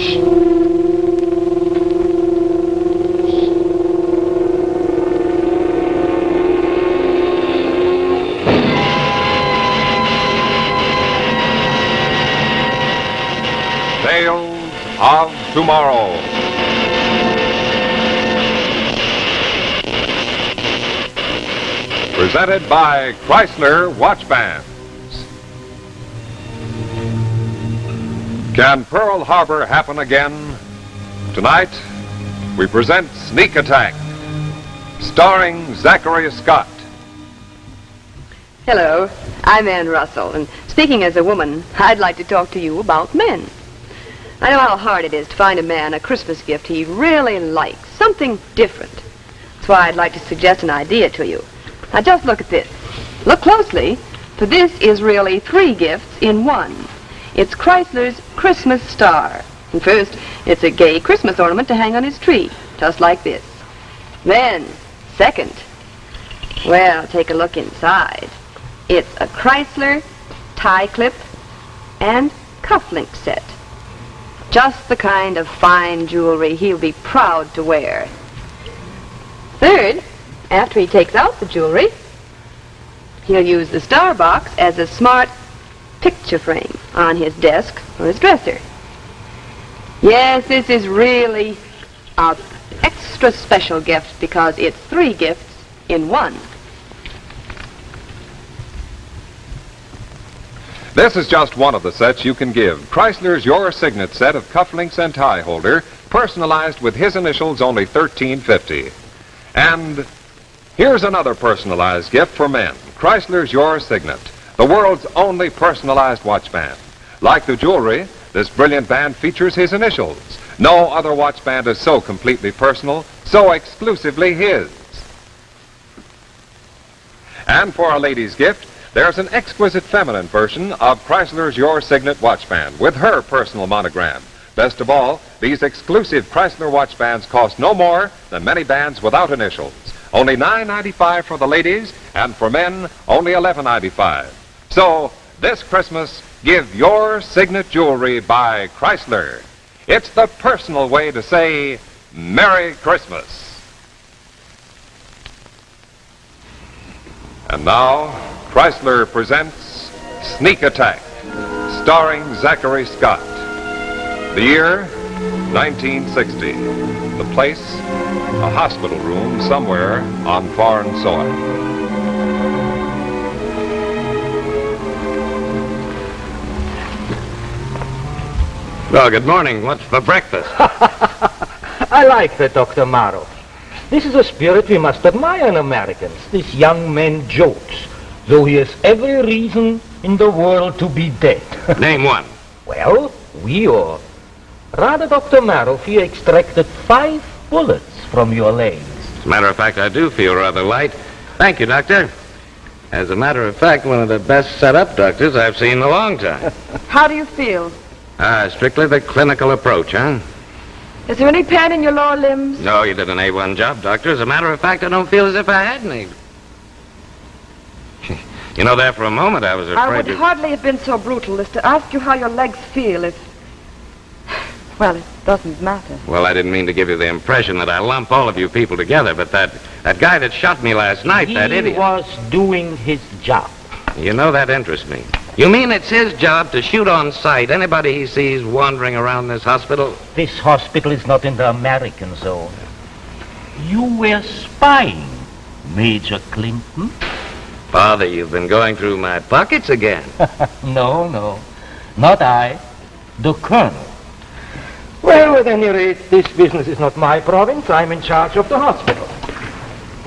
Tales of Tomorrow. Presented by Chrysler Watch Bands. Can Pearl Harbor happen again? Tonight, we present Sneak Attack, starring Zachary Scott. Hello, I'm Ann Russell, and speaking as a woman, I'd like to talk to you about men. I know how hard it is to find a man a Christmas gift he really likes, something different. That's why I'd like to suggest an idea to you. Now just look at this. Look closely, for this is really 3 gifts in one. It's Chrysler's Christmas star. And first, it's a gay Christmas ornament to hang on his tree, just like this. Then, second, well, take a look inside. It's a Chrysler tie clip and cufflink set. Just the kind of fine jewelry he'll be proud to wear. Third, after he takes out the jewelry, he'll use the star box as a smart picture frame on his desk or his dresser. Yes, this is really an extra special gift because it's 3 gifts in one. This is just one of the sets you can give. Chrysler's Your Signet set of cufflinks and tie holder, personalized with his initials, only $13.50. And here's another personalized gift for men. Chrysler's Your Signet, the world's only personalized watch band. Like the jewelry, this brilliant band features his initials. No other watch band is so completely personal, so exclusively his. And for a lady's gift, there's an exquisite feminine version of Chrysler's Your Signet watch band with her personal monogram. Best of all, these exclusive Chrysler watch bands cost no more than many bands without initials. Only $9.95 for the ladies, and for men, only $11.95. So, this Christmas, give your Signet jewelry by Chrysler. It's the personal way to say Merry Christmas. And now, Chrysler presents Sneak Attack, starring Zachary Scott. The year, 1960. The place, a hospital room somewhere on foreign soil. Well, good morning. What's for breakfast? I like that, Dr. Morrow. This is a spirit we must admire in Americans. This young man jokes, though he has every reason in the world to be dead. Name one. Well, rather, Dr. Morrow, he extracted 5 bullets from your legs. As a matter of fact, I do feel rather light. Thank you, Doctor. As a matter of fact, one of the best set-up doctors I've seen in a long time. How do you feel? Strictly the clinical approach, huh? Is there any pain in your lower limbs? No, you did an A1 job, Doctor. As a matter of fact, I don't feel as if I had any. You know, there for a moment I was afraid I would hardly have been so brutal as to ask you how your legs feel if... Well, it doesn't matter. Well, I didn't mean to give you the impression that I lump all of you people together, but that guy that shot me last night, that idiot... He was doing his job. You know, that interests me. You mean it's his job to shoot on sight anybody he sees wandering around this hospital? This hospital is not in the American zone. You were spying, Major Clinton. Father, you've been going through my pockets again. No, not I. The Colonel. Well, at any rate, this business is not my province. I'm in charge of the hospital.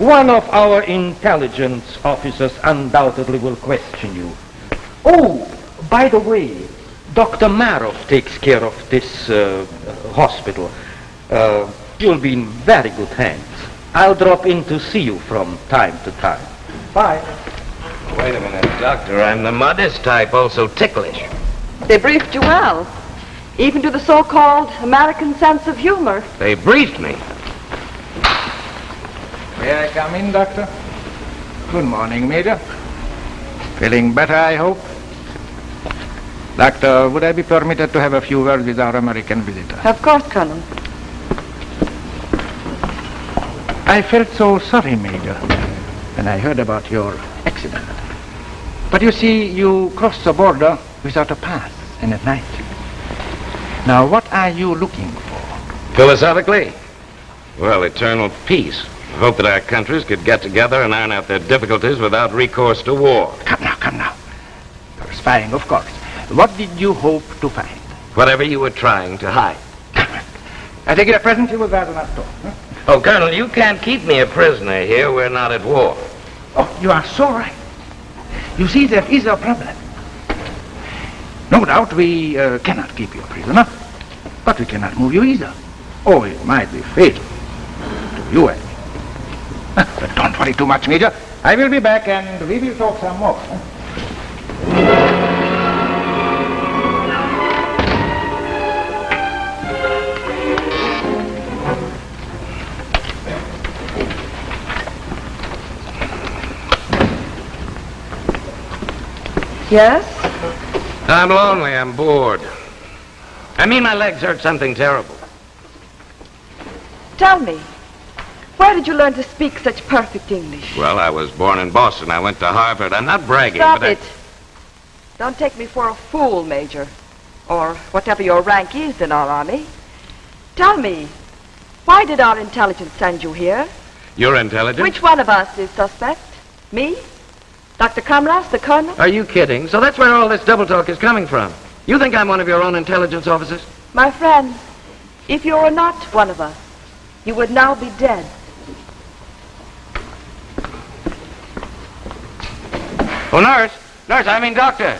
One of our intelligence officers undoubtedly will question you. Oh, by the way, Dr. Maroff takes care of this hospital. You'll be in very good hands. I'll drop in to see you from time to time. Bye. Wait a minute, Doctor. I'm the modest type, also ticklish. They briefed you well, even to the so-called American sense of humor. They briefed me. May I come in, Doctor? Good morning, Major. Feeling better, I hope? Doctor, would I be permitted to have a few words with our American visitor? Of course, Colonel. I felt so sorry, Major, when I heard about your accident. But you see, you crossed the border without a pass and at night. Now, what are you looking for? Philosophically? Well, eternal peace. I hope that our countries could get together and iron out their difficulties without recourse to war. Come now. You're spying, of course. What did you hope to find? Whatever you were trying to hide. I take it at present you would rather not talk, huh? Oh, Colonel, you can't keep me a prisoner here. We're not at war. Oh, you are so right. You see, there is a problem. No doubt we cannot keep you a prisoner, but we cannot move you either. Oh, it might be fatal to you and me. But don't worry too much, Major. I will be back and we will talk some more. Yes? I'm lonely. I'm bored. I mean, my legs hurt something terrible. Tell me, where did you learn to speak such perfect English? Well, I was born in Boston. I went to Harvard. I'm not bragging, Stop but it. Don't take me for a fool, Major. Or whatever your rank is in our army. Tell me, why did our intelligence send you here? You're intelligent? Which one of us is suspect? Me? Dr. Kamras, the colonel? Are you kidding? So that's where all this double talk is coming from. You think I'm one of your own intelligence officers? My friend, if you were not one of us, you would now be dead. Oh, nurse, I mean doctor.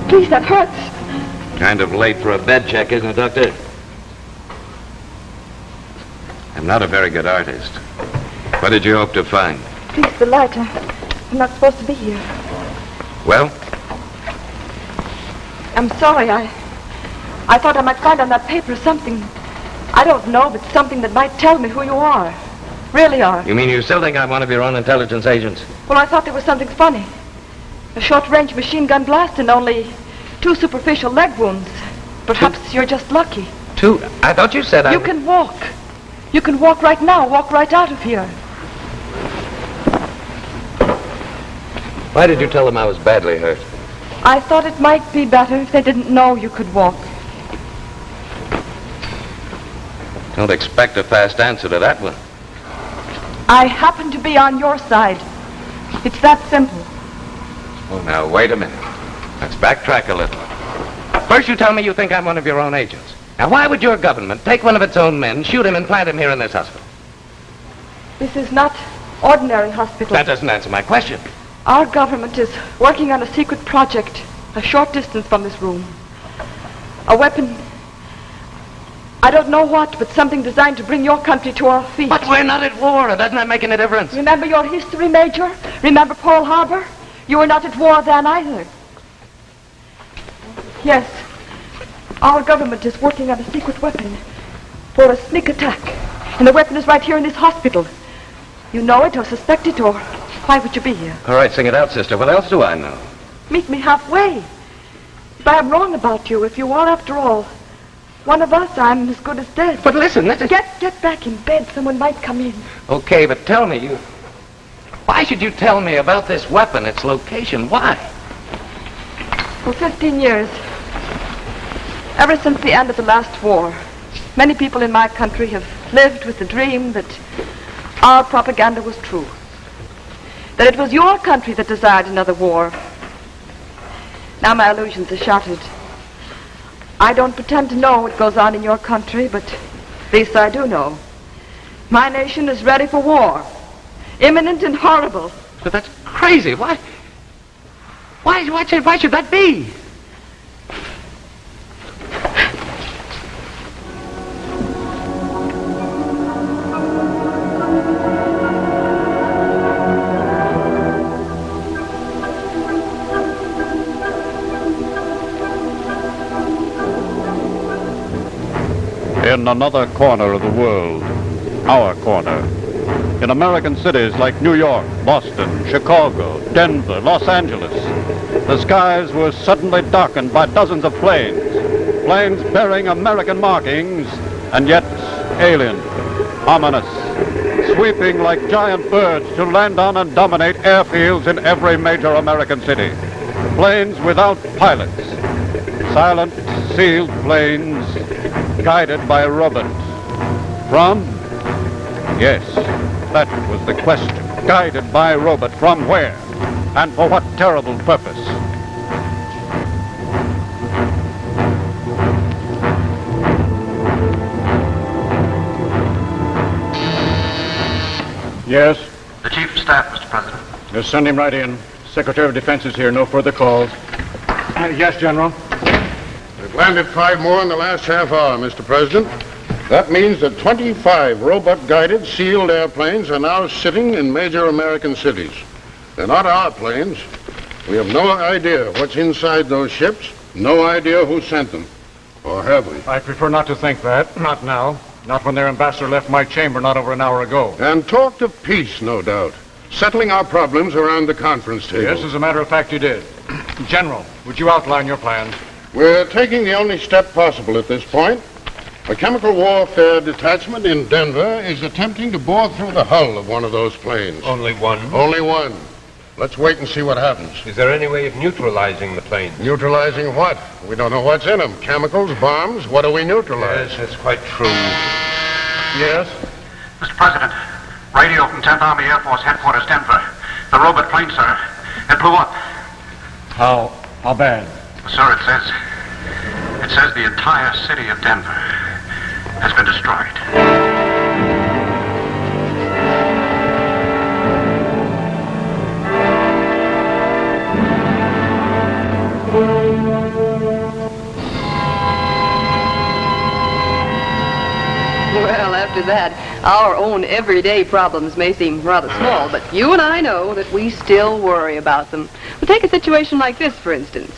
Please, that hurts. Kind of late for a bed check, isn't it, Doctor? I'm not a very good artist. What did you hope to find? Please, the light. I'm not supposed to be here. Well? I'm sorry. I thought I might find on that paper something, I don't know, but something that might tell me who you are. Really are. You mean you still think I'm one of your own intelligence agents? Well, I thought there was something funny. A short-range machine gun blast and only 2 superficial leg wounds. Perhaps you're just lucky. 2? I thought you said You can walk. You can walk right now. Walk right out of here. Why did you tell them I was badly hurt? I thought it might be better if they didn't know you could walk. Don't expect a fast answer to that one. I happen to be on your side. It's that simple. Oh, now, wait a minute. Let's backtrack a little. First, you tell me you think I'm one of your own agents. Now, why would your government take one of its own men, shoot him, and plant him here in this hospital? This is not ordinary hospital. That doesn't answer my question. Our government is working on a secret project a short distance from this room. A weapon, I don't know what, but something designed to bring your country to our feet. But we're not at war. Doesn't that make any difference? Remember your history, Major? Remember Pearl Harbor? You were not at war then either. Yes, our government is working on a secret weapon for a sneak attack. And the weapon is right here in this hospital. You know it or suspect it, or why would you be here? All right, sing it out, sister. What else do I know? Meet me halfway. If I am wrong about you, if you are, after all, one of us, I'm as good as dead. But listen, this is... Get back in bed. Someone might come in. Okay, but tell me, why should you tell me about this weapon, its location? Why? For 15 years, Ever since the end of the last war, many people in my country have lived with the dream that our propaganda was true. That it was your country that desired another war. Now my illusions are shattered. I don't pretend to know what goes on in your country, but this I do know. My nation is ready for war. Imminent and horrible. But that's crazy. Why should that be? In another corner of the world, our corner, in American cities like New York, Boston, Chicago, Denver, Los Angeles, the skies were suddenly darkened by dozens of planes bearing American markings, and yet alien, ominous, sweeping like giant birds to land on and dominate airfields in every major American city. Planes without pilots, silent, sealed planes guided by a robot. From? Yes, that was the question. Guided by a robot from where? And for what terrible purpose? Yes? The Chief of Staff, Mr. President. Just send him right in. Secretary of Defense is here. No further calls. Yes, General. We've landed 5 more in the last half hour, Mr. President. That means that 25 robot-guided, sealed airplanes are now sitting in major American cities. They're not our planes. We have no idea what's inside those ships, no idea who sent them. Or have we? I prefer not to think that. Not now. Not when their ambassador left my chamber not over an hour ago. And talked of peace, no doubt. Settling our problems around the conference table. Yes, as a matter of fact, you did. General, would you outline your plans? We're taking the only step possible at this point. A chemical warfare detachment in Denver is attempting to bore through the hull of one of those planes. Only one? Only one. Let's wait and see what happens. Is there any way of neutralizing the plane? Neutralizing what? We don't know what's in them. Chemicals, bombs, what do we neutralize? Yes, that's quite true. Yes? Mr. President, radio from 10th Army Air Force Headquarters, Denver. The robot plane, sir. It blew up. How bad? Sir, it says the entire city of Denver has been destroyed. Well, after that, our own everyday problems may seem rather small, but you and I know that we still worry about them. Well, take a situation like this, for instance.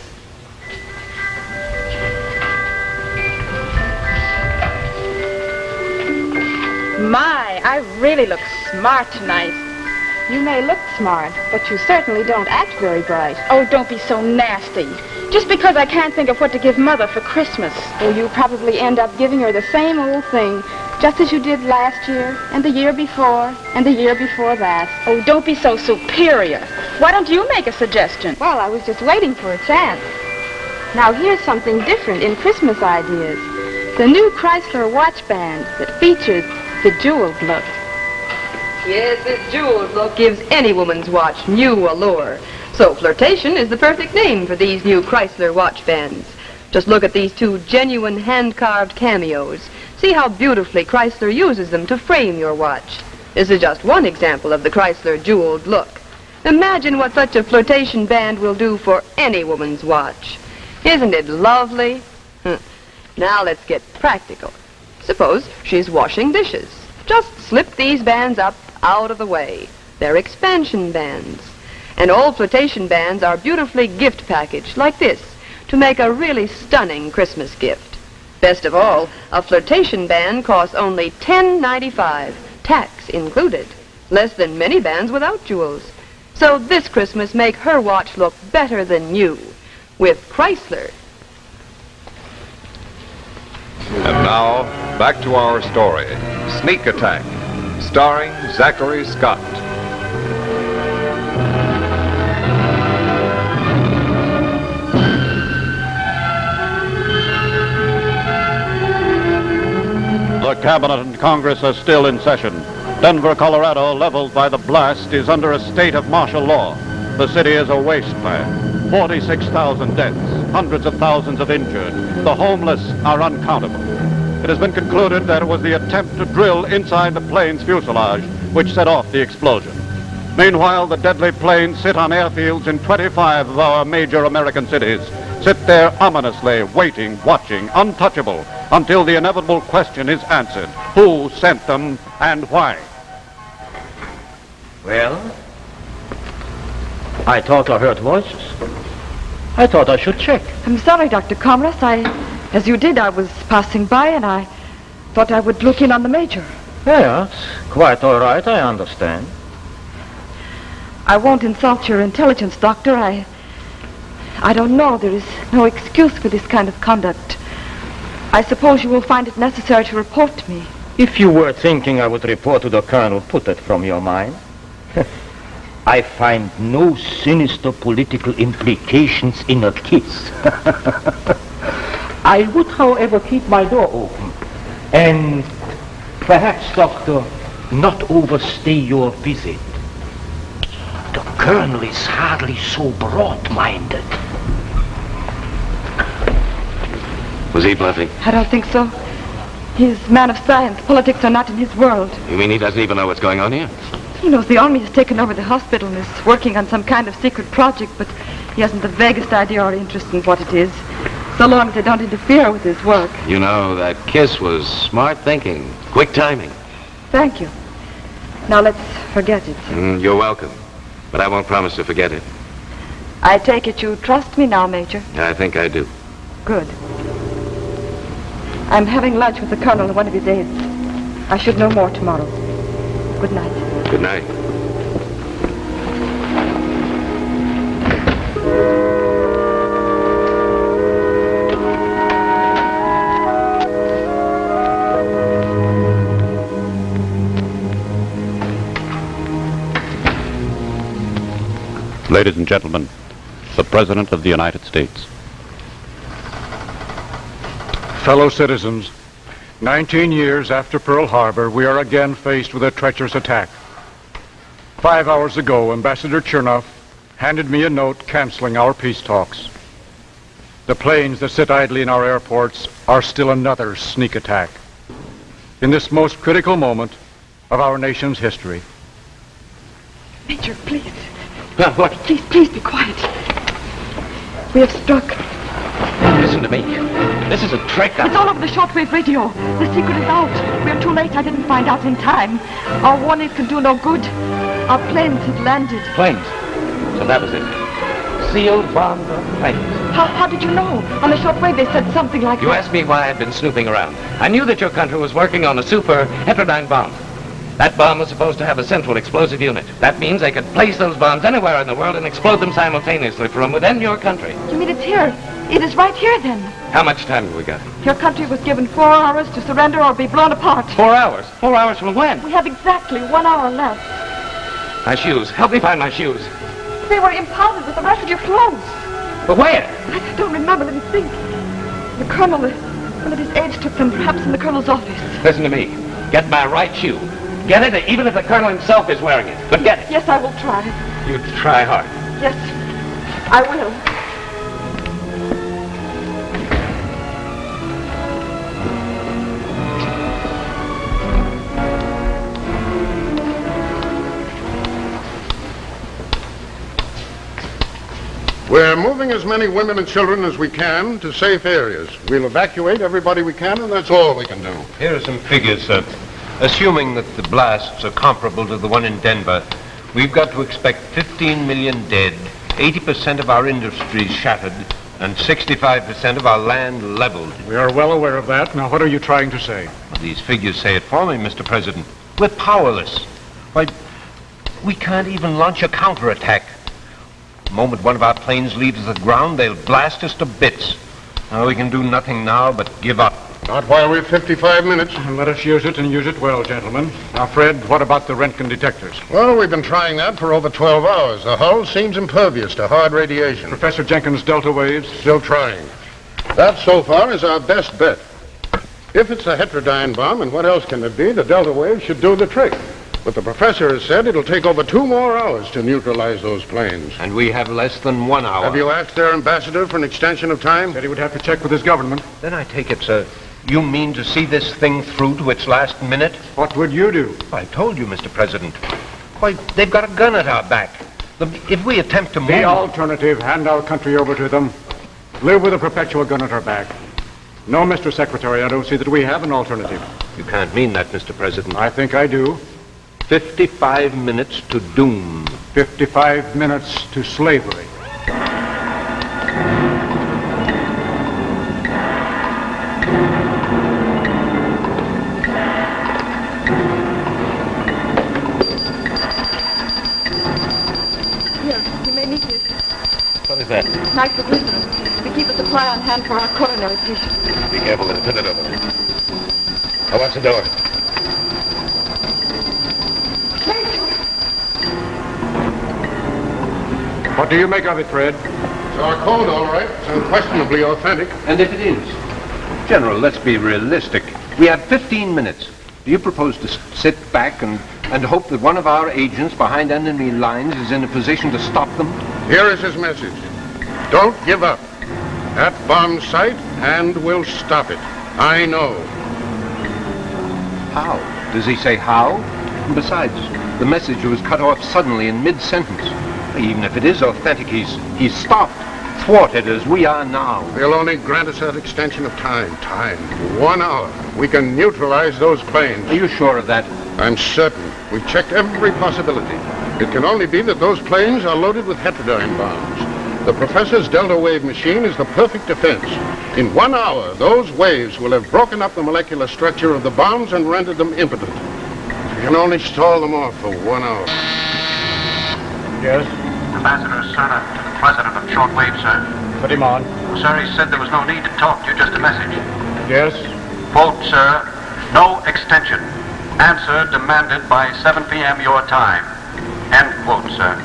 My, I really look smart tonight. You may look smart, but you certainly don't act very bright. Oh, don't be so nasty. Just because I can't think of what to give Mother for Christmas. Well, you probably end up giving her the same old thing, just as you did last year, and the year before, and the year before that. Oh, don't be so superior. Why don't you make a suggestion? Well, I was just waiting for a chance. Now, here's something different in Christmas ideas. The new Chrysler watch band that features the jeweled look. Yes, this jeweled look gives any woman's watch new allure. So flirtation is the perfect name for these new Chrysler watch bands. Just look at these 2 genuine hand-carved cameos. See how beautifully Chrysler uses them to frame your watch. This is just one example of the Chrysler jeweled look. Imagine what such a flirtation band will do for any woman's watch. Isn't it lovely? Now let's get practical. Suppose she's washing dishes. Just slip these bands up out of the way. They're expansion bands. And all flirtation bands are beautifully gift packaged like this to make a really stunning Christmas gift. Best of all, a flirtation band costs only $10.95, tax included. Less than many bands without jewels. So this Christmas, make her watch look better than you with Chrysler. And now, back to our story, Sneak Attack, starring Zachary Scott. Cabinet and Congress are still in session. Denver, Colorado, leveled by the blast, is under a state of martial law. The city is a wasteland. 46,000 deaths, hundreds of thousands of injured. The homeless are uncountable. It has been concluded that it was the attempt to drill inside the plane's fuselage which set off the explosion. Meanwhile, the deadly planes sit on airfields in 25 of our major American cities. Sit there ominously, waiting, watching, untouchable, until the inevitable question is answered. Who sent them and why? Well, I thought I heard voices. I thought I should check. I'm sorry, Dr. Comras. As you did, I was passing by and I thought I would look in on the Major. Yes, quite all right, I understand. I won't insult your intelligence, Doctor. I don't know. There is no excuse for this kind of conduct. I suppose you will find it necessary to report to me. If you were thinking I would report to the Colonel, put that from your mind. I find no sinister political implications in a kiss. I would, however, keep my door open. And perhaps, Doctor, not overstay your visit. The Colonel is hardly so broad-minded. Was he bluffing? I don't think so. He's a man of science. Politics are not in his world. You mean he doesn't even know what's going on here? He knows the Army has taken over the hospital and is working on some kind of secret project, but he hasn't the vaguest idea or interest in what it is, so long as they don't interfere with his work. You know, that kiss was smart thinking, quick timing. Thank you. Now let's forget it. You're welcome, but I won't promise to forget it. I take it you trust me now, Major? I think I do. Good. I'm having lunch with the Colonel one of these days. I should know more tomorrow. Good night. Good night. Ladies and gentlemen, the President of the United States. Fellow citizens, 19 years after Pearl Harbor, we are again faced with a treacherous attack. 5 hours ago, Ambassador Chernoff handed me a note canceling our peace talks. The planes that sit idly in our airports are still another sneak attack. In this most critical moment of our nation's history. Major, please. What? Please be quiet. We have struck. Listen to me. This is a trick. It's all over the shortwave radio. The secret is out. We're too late. I didn't find out in time. Our warnings can do no good. Our planes had landed. Planes. So that was it. Sealed bombs on planes. How did you know? On the shortwave they said something like You that. asked me why I'd been snooping around. I knew that your country was working on a super heterodyne bomb. That bomb was supposed to have a central explosive unit. That means they could place those bombs anywhere in the world and explode them simultaneously from within your country. You mean it's here? It is right here, then. How much time have we got? Your country was given 4 hours to surrender or be blown apart. 4 hours? 4 hours from when? We have exactly 1 hour left. My shoes. Help me find my shoes. They were impounded with the rest of your clothes. But where? I don't remember. Let me think. The Colonel, one of his aides took them, perhaps in the Colonel's office. Listen to me. Get my right shoe. Get it, even if the Colonel himself is wearing it. But get it. Yes, I will try. You try hard. Yes, I will. We're moving as many women and children as we can to safe areas. We'll evacuate everybody we can, and that's all we can do. Here are some figures, sir. Assuming that the blasts are comparable to the one in Denver, we've got to expect 15 million dead, 80% of our industries shattered, and 65% of our land leveled. We are well aware of that. Now, what are you trying to say? Well, these figures say it for me, Mr. President. We're powerless. Why, we can't even launch a counterattack. The moment one of our planes leaves the ground, they'll blast us to bits. Now, we can do nothing now but give up. Not while we've 55 minutes. Let us use it and use it well, gentlemen. Now, Fred, what about the Roentgen detectors? Well, we've been trying that for over 12 hours. The hull seems impervious to hard radiation. Professor Jenkins' delta waves? Still trying. That, so far, is our best bet. If it's a heterodyne bomb, and what else can it be, the delta wave should do the trick. But the professor has said it'll take over 2 more hours to neutralize those planes. And we have less than 1 hour. Have you asked their ambassador for an extension of time? Said he would have to check with his government. Then I take it, sir, you mean to see this thing through to its last minute? What would you do? I told you, Mr. President. Why, they've got a gun at our back. If we attempt to move... The alternative, hand our country over to them. Live with a perpetual gun at our back. No, Mr. Secretary, I don't see that we have an alternative. You can't mean that, Mr. President. I think I do. 55 minutes to doom. 55 minutes to slavery. Here, you may need this. What is that? Nitroglycerin. We keep a supply on hand for our coronary patients. Be careful with the pivot over there. Now, watch the door. What do you make of it, Fred? It's our code, all right. It's unquestionably authentic. And if it is? General, let's be realistic. We have 15 minutes. Do you propose to sit back and hope that one of our agents behind enemy lines is in a position to stop them? Here is his message. Don't give up. That bomb sight, and we'll stop it. I know. How? Does he say how? And besides, the message was cut off suddenly in mid-sentence. Even if it is authentic, he's stopped, thwarted as we are now. They'll only grant us that extension of time. 1 hour. We can neutralize those planes. Are you sure of that? I'm certain. We've checked every possibility. It can only be that those planes are loaded with heterodyne bombs. The professor's delta wave machine is the perfect defense. In 1 hour, those waves will have broken up the molecular structure of the bombs and rendered them impotent. We can only stall them off for 1 hour. Yes? Ambassador Cerner to the President of Shortwave, sir. Put him on. Sir, he said there was no need to talk to you, just a message. Yes? Quote, sir, no extension. Answer demanded by 7 p.m. your time. End quote, sir.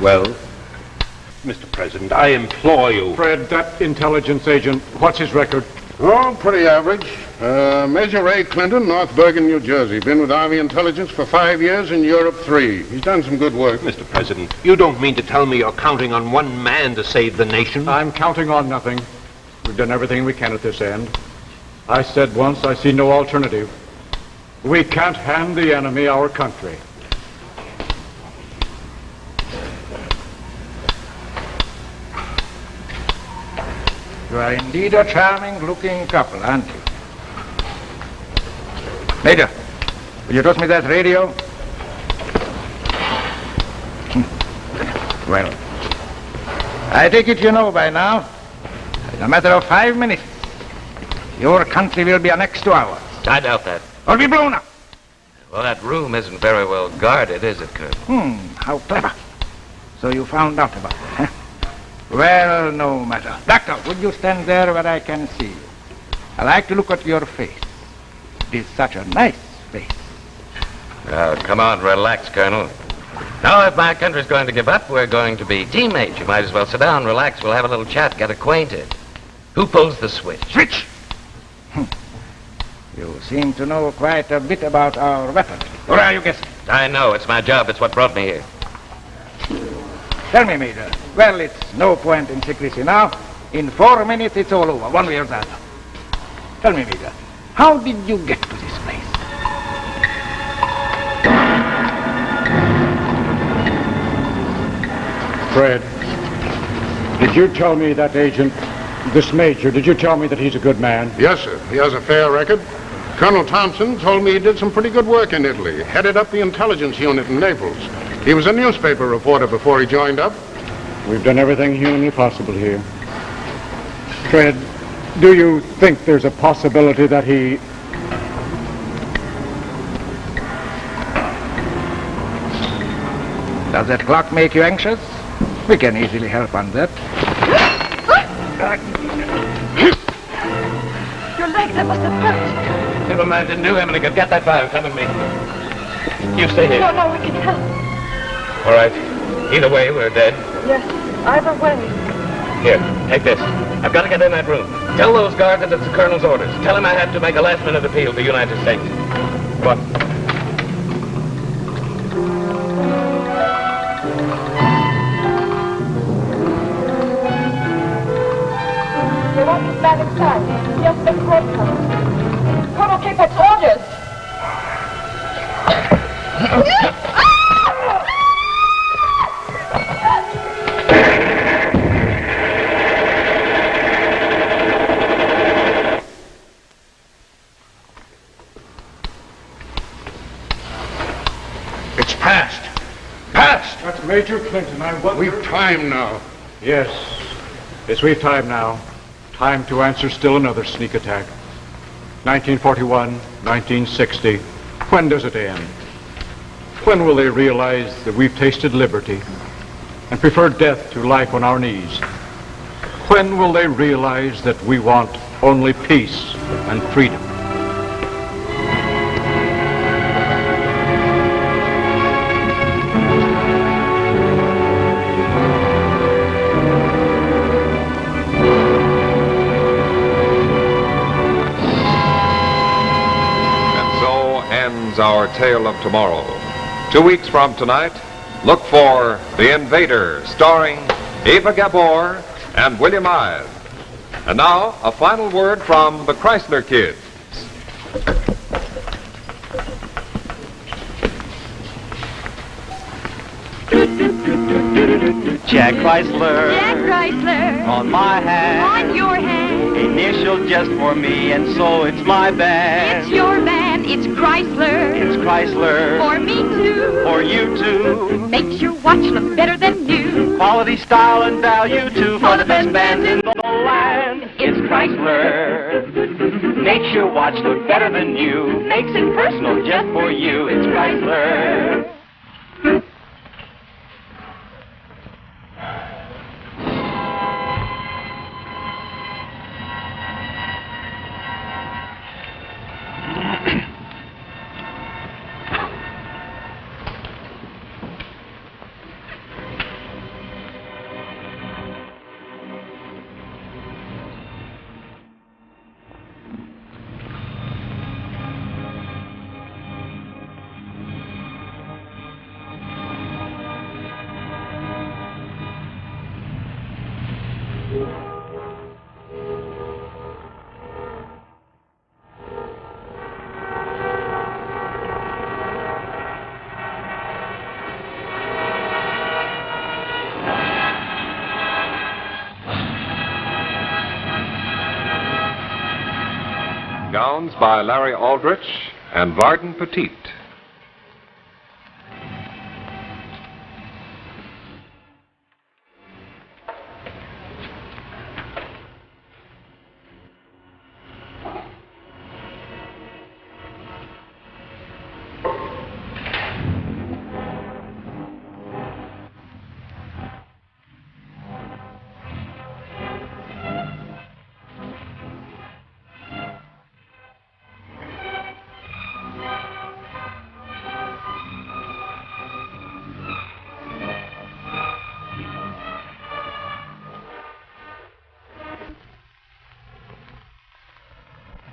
Well, Mr. President, I implore you. Fred, that intelligence agent, what's his record? Oh, pretty average. Major Ray Clinton, North Bergen, New Jersey. Been with Army Intelligence for 5 years, in Europe 3. He's done some good work. Mr. President, you don't mean to tell me you're counting on one man to save the nation? I'm counting on nothing. We've done everything we can at this end. I said once, I see no alternative. We can't hand the enemy our country. You are indeed a charming-looking couple, aren't you? Major, will you toss me that radio? Well, I take it you know by now, in a matter of 5 minutes, your country will be annexed to ours. I doubt that. Or be blown up. Well, that room isn't very well guarded, is it, Colonel? How clever. So you found out about it, huh? Well, no matter. Doctor, would you stand there where I can see you? I like to look at your face. It is such a nice face. Now, come on, relax, Colonel. Now, if my country's going to give up, we're going to be teammates. You might as well sit down, relax. We'll have a little chat, get acquainted. Who pulls the switch? Switch! You seem to know quite a bit about our weapons. Or are you guessing? I know. It's my job. It's what brought me here. Tell me, Major. Well, it's no point in secrecy now. In 4 minutes, it's all over, one way or the other. Tell me, Major, how did you get to this place? Fred, did you tell me that agent, this major, did you tell me that he's a good man? Yes, sir. He has a fair record. Colonel Thompson told me he did some pretty good work in Italy. Headed up the intelligence unit in Naples. He was a newspaper reporter before he joined up. We've done everything humanly possible here. Fred, do you think there's a possibility that he... Does that clock make you anxious? We can easily help on that. Your leg, that must have hurt. Never mind, didn't do him, and he could get that fire. Come with me. You stay here. No, we can help. All right. Either way, we're dead. Yes, either way. Here, take this. I've got to get in that room. Tell those guards that it's the Colonel's orders. Tell him I had to make a last-minute appeal to the United States. Go on. They won't be back inside. Just the courthouse. Colonel Cabot's orders. It's past. Past! That's Major Clinton. I wonder... We've time now. Yes. Yes, we've time now. Time to answer still another sneak attack. 1941, 1960. When does it end? When will they realize that we've tasted liberty and prefer death to life on our knees? When will they realize that we want only peace and freedom? Our tale of tomorrow. 2 weeks from tonight, look for The Invader, starring Ava Gabor and William Ives. And now, a final word from the Chrysler Kids. Jack Chrysler. Jack Chrysler. On my hand. On your hand. Initial just for me, and so it's my band. It's your band. It's Chrysler. It's Chrysler. For me too. For you too. Makes your watch look better than new. Quality, style, and value too. For the best band in the land. It's Chrysler. Makes your watch look better than new. Makes it personal just for you. It's Chrysler. Gowns by Larry Aldrich and Varden Petit.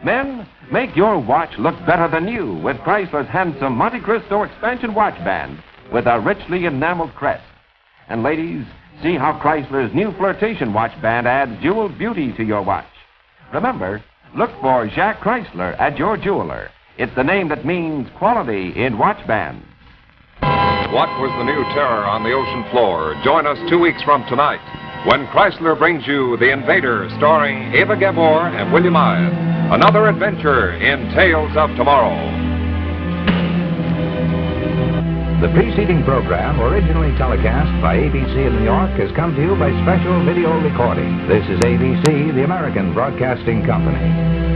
Men, make your watch look better than new with Chrysler's handsome Monte Cristo expansion watch band with a richly enameled crest. And ladies, see how Chrysler's new flirtation watch band adds jeweled beauty to your watch. Remember, look for Jacques Chrysler at your jeweler. It's the name that means quality in watch bands. What was the new terror on the ocean floor? Join us 2 weeks from tonight when Chrysler brings you The Invader, starring Ava Gabor and William Ives. Another adventure in Tales of Tomorrow. The preceding program, originally telecast by ABC in New York, has come to you by special video recording. This is ABC, the American Broadcasting Company.